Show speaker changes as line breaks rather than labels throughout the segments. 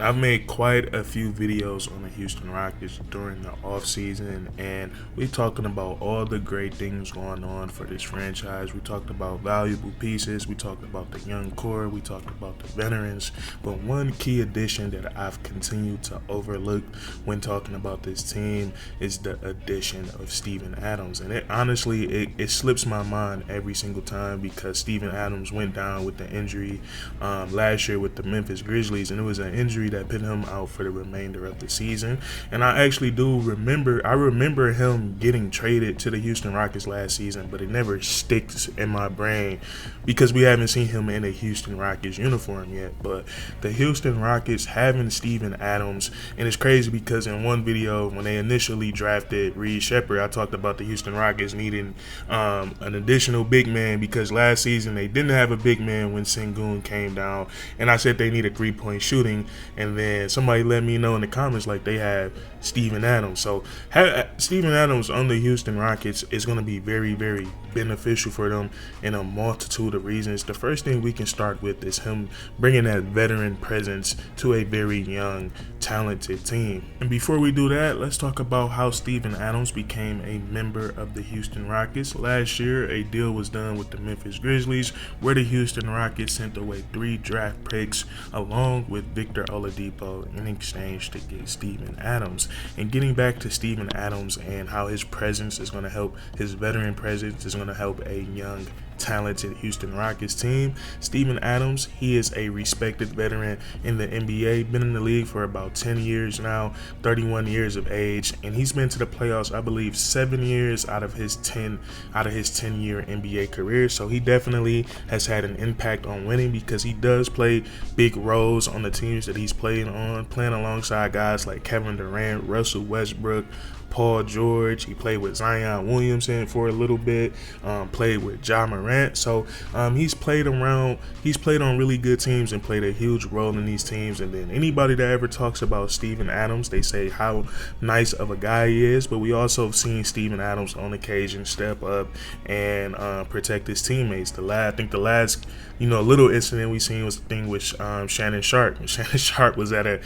I've made quite a few videos on the Houston Rockets during the offseason, and we're talking about all the great things going on for this franchise. We talked about valuable pieces, we talked about the young core, we talked about the veterans, but one key addition that I've continued to overlook when talking about this team is the addition of Steven Adams. And it slips my mind every single time because Steven Adams went down with the injury last year with the Memphis Grizzlies, and it was an injury that put him out for the remainder of the season. And I actually do remember him getting traded to the Houston Rockets last season, but it never sticks in my brain because we haven't seen him in a Houston Rockets uniform yet. But the Houston Rockets having Steven Adams, and it's crazy because in one video when they initially drafted Reed Sheppard, I talked about the Houston Rockets needing an additional big man because last season they didn't have a big man when Sengun came down, and I said they needed 3-point shooting. And then somebody let me know in the comments like they have Steven Adams. So Steven Adams on the Houston Rockets is going to be very, very beneficial for them in a multitude of reasons. The first thing we can start with is him bringing that veteran presence to a very young, talented team. And before we do that, let's talk about how Steven Adams became a member of the Houston Rockets. Last year, a deal was done with the Memphis Grizzlies where the Houston Rockets sent away 3 draft picks along with Victor Oladipo in exchange to get Steven Adams. And getting back to Steven Adams and how his presence is going to help, his veteran presence is going to help a young, talented Houston Rockets team. Steven Adams, he is a respected veteran in the NBA, been in the league for about 10 years now, 31 years of age, and he's been to the playoffs, I believe, 7 years out of his 10-year NBA career. So he definitely has had an impact on winning because he does play big roles on the teams that he's playing alongside guys like Kevin Durant, Russell Westbrook, Paul George. He played with Zion Williamson for a little bit, played with Ja Morant. So he's played on really good teams and played a huge role in these teams. And then anybody that ever talks about Steven Adams, they say how nice of a guy he is. But we also have seen Steven Adams on occasion step up and protect his teammates. I think the last little incident we seen was the thing with Shannon Sharp. Shannon Sharp was at a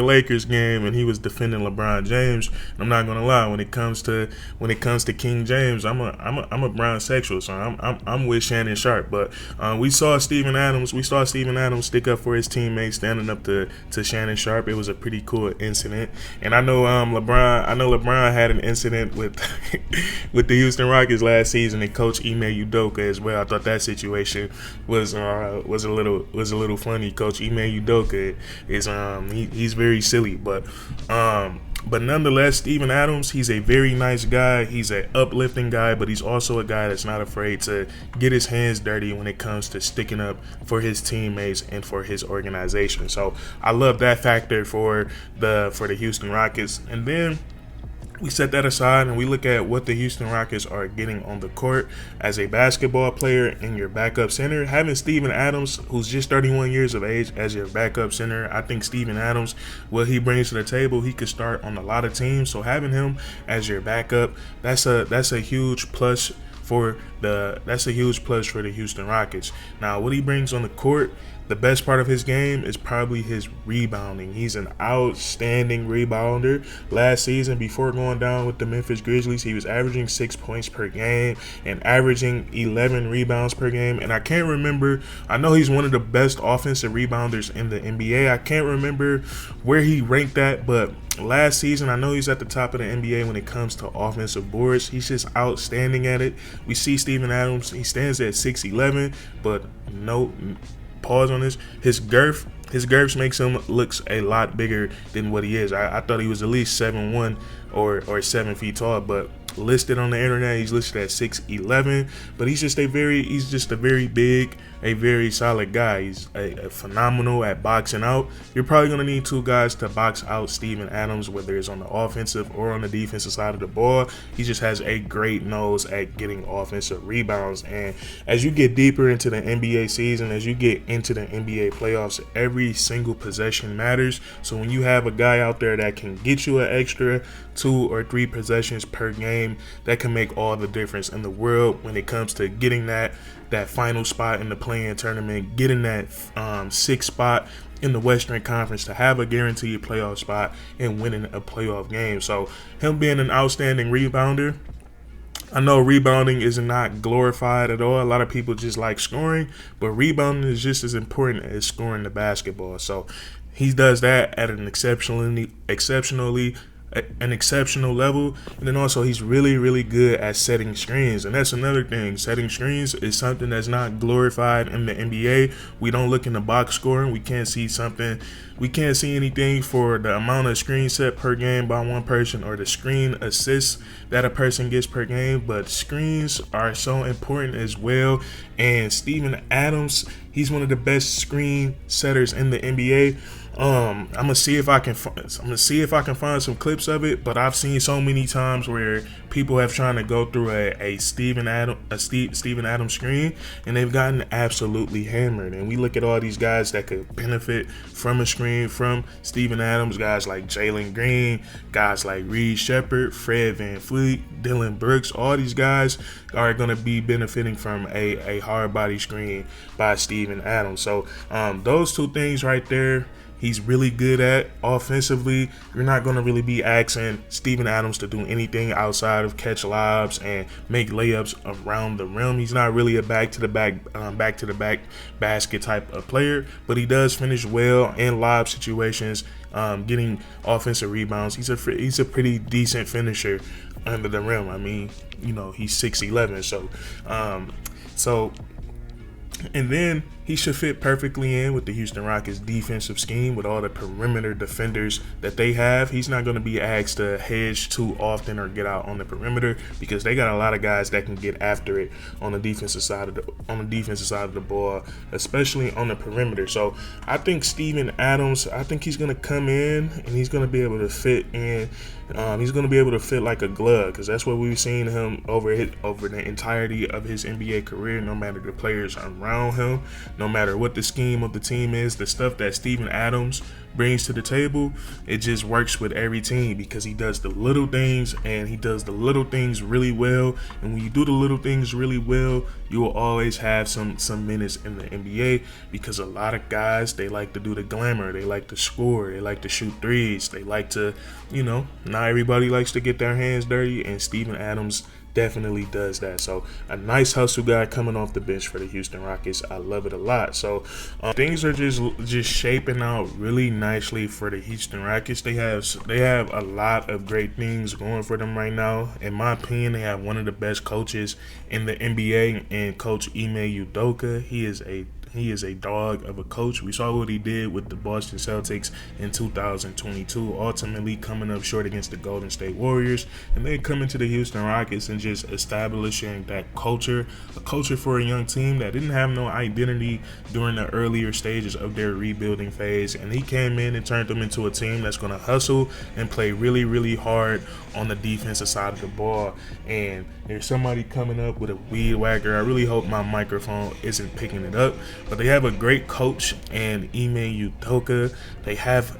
Lakers game and he was defending LeBron James. I'm not gonna lie, when it comes to King James, I'm a Brown sexual, so I'm with Shannon Sharp. But we saw Steven Adams stick up for his teammates, standing up to Shannon Sharp. It was a pretty cool incident. And I know LeBron had an incident with with the Houston Rockets last season and Coach Ime Udoka as well. I thought that situation was a little funny. Coach Ime Udoka is he's very silly, but nonetheless, Steven Adams, he's a very nice guy. He's an uplifting guy, but he's also a guy that's not afraid to get his hands dirty when it comes to sticking up for his teammates and for his organization. So I love that factor for the Houston Rockets. And then we set that aside and we look at what the Houston Rockets are getting on the court as a basketball player and your backup center. Having Steven Adams, who's just 31 years of age, as your backup center, I think Steven Adams, what he brings to the table, he could start on a lot of teams. So having him as your backup, that's a huge plus for the Houston Rockets. Now, what he brings on the court, the best part of his game is probably his rebounding. He's an outstanding rebounder. Last season, before going down with the Memphis Grizzlies, he was averaging 6 points per game and averaging 11 rebounds per game. And I can't remember, I know he's one of the best offensive rebounders in the NBA. I can't remember where he ranked at, but last season, I know he's at the top of the NBA when it comes to offensive boards. He's just outstanding at it. We see Steven Adams, he stands at 6'11", but no pause on this. His girth makes him looks a lot bigger than what he is. I thought he was at least 7'1" or 7 feet tall, but listed on the internet, he's listed at 6'11", but he's just a very big, a very solid guy. He's a phenomenal at boxing out. You're probably going to need 2 guys to box out Steven Adams, whether it's on the offensive or on the defensive side of the ball. He just has a great nose at getting offensive rebounds. And as you get deeper into the NBA season, as you get into the NBA playoffs, every single possession matters. So when you have a guy out there that can get you an extra 2 or 3 possessions per game, that can make all the difference in the world when it comes to getting that final spot in the play-in tournament, getting that 6th spot in the Western Conference to have a guaranteed playoff spot and winning a playoff game. So him being an outstanding rebounder, I know rebounding is not glorified at all. A lot of people just like scoring, but rebounding is just as important as scoring the basketball. So he does that at an exceptional level. And then also he's really good at setting screens, and that's another thing. Setting screens is something that's not glorified in the NBA. We don't look in the box scoring. We can't see anything for the amount of screens set per game by one person or the screen assists that a person gets per game, but screens are so important as well. And Steven Adams, he's one of the best screen setters in the NBA. I'm gonna see if I can find some clips of it, but I've seen so many times where people have tried to go through a Steven Adams screen, and they've gotten absolutely hammered. And we look at all these guys that could benefit from a screen from Steven Adams, guys like Jalen Green, guys like Reed Shepherd, Fred VanVleet, Dylan Brooks. All these guys are going to be benefiting from a hard body screen by Steven Adams. So those two things right there, he's really good at. Offensively, you're not going to really be asking Steven Adams to do anything outside of catch lobs and make layups around the rim. He's not really a back to the back basket type of player, but he does finish well in lob situations, getting offensive rebounds. He's a pretty decent finisher under the rim. I mean, he's 6'11", so and then he should fit perfectly in with the Houston Rockets defensive scheme with all the perimeter defenders that they have. He's not going to be asked to hedge too often or get out on the perimeter because they got a lot of guys that can get after it on the defensive side of the ball, especially on the perimeter. So I think Steven Adams, he's going to come in and he's going to be able to fit in. He's going to be able to fit like a glove because that's what we've seen him over the entirety of his NBA career. No matter the players around him, no matter what the scheme of the team is, the stuff that Steven Adams brings to the table, it just works with every team because he does the little things and he does the little things really well. And when you do the little things really well, you will always have some minutes in the NBA because a lot of guys, they like to do the glamour, they like to score, they like to shoot threes, they like to, not everybody likes to get their hands dirty, and Steven Adams definitely does that. So a nice hustle guy coming off the bench for the Houston Rockets. I love it a lot. So things are just shaping out really nicely for the Houston Rockets. They have a lot of great things going for them right now. In my opinion, they have one of the best coaches in the NBA, and Coach Ime Udoka. He is a dog of a coach. We saw what he did with the Boston Celtics in 2022, ultimately coming up short against the Golden State Warriors, and then coming to the Houston Rockets and just establishing that culture, a culture for a young team that didn't have no identity during the earlier stages of their rebuilding phase. And he came in and turned them into a team that's going to hustle and play really hard on the defensive side of the ball. And there's somebody coming up with a weed whacker. I really hope my microphone isn't picking it up. But they have a great coach and Ime Udoka. They have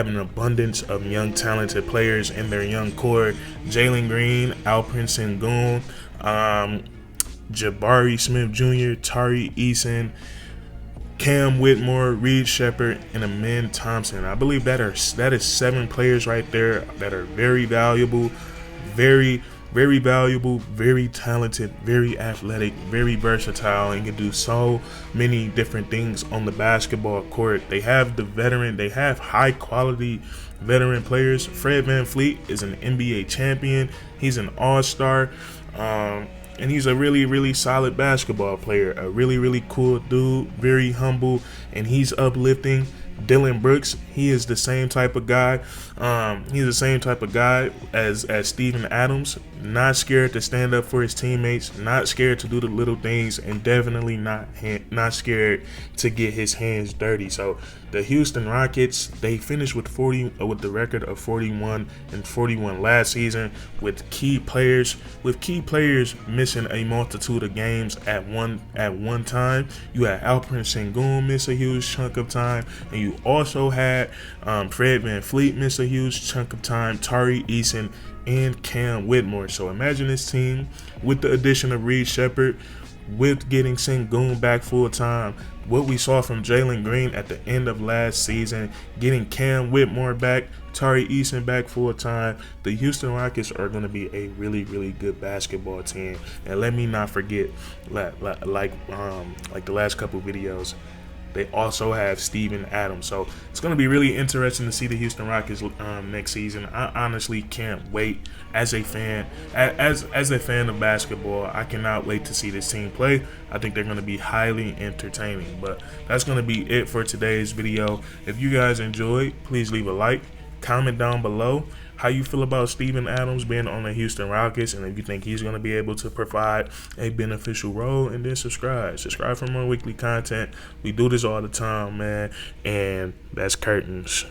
an abundance of young talented players in their young core. Jalen Green, Alperen Sengun, Jabari Smith Jr., Tari Eason, Cam Whitmore, Reed Shepherd, and Amen Thompson. I believe that is 7 players right there that are very valuable, very valuable, very talented, very athletic, very versatile, and can do so many different things on the basketball court. They have high quality veteran players. Fred VanVleet is an NBA champion. He's an all-star. And he's a really solid basketball player, a really cool dude, very humble, and he's uplifting. Dylan Brooks, he is the same type of guy. He's the same type of guy as Steven Adams. Not scared to stand up for his teammates, not scared to do the little things, and definitely not scared to get his hands dirty. So the Houston Rockets, they finished with the record of 41-41 last season, with key players missing a multitude of games at one time. You had Alperen Sengun miss a huge chunk of time, and you also had Fred VanVleet miss a huge chunk of time, Tari Eason, and Cam Whitmore. So imagine this team with the addition of Reed Shepherd, with getting Sengun back full time, what we saw from Jalen Green at the end of last season, getting Cam Whitmore back, Tari Eason back full time, the Houston Rockets are going to be a really, really good basketball team. And let me not forget, like the last couple videos, they also have Steven Adams. So it's going to be really interesting to see the Houston Rockets next season. I honestly can't wait. As a fan, as a fan of basketball, I cannot wait to see this team play. I think they're going to be highly entertaining. But that's going to be it for today's video. If you guys enjoyed, please leave a like, comment down below how you feel about Steven Adams being on the Houston Rockets, and if you think he's going to be able to provide a beneficial role, and then subscribe for more weekly content. We do this all the time, man, and that's curtains.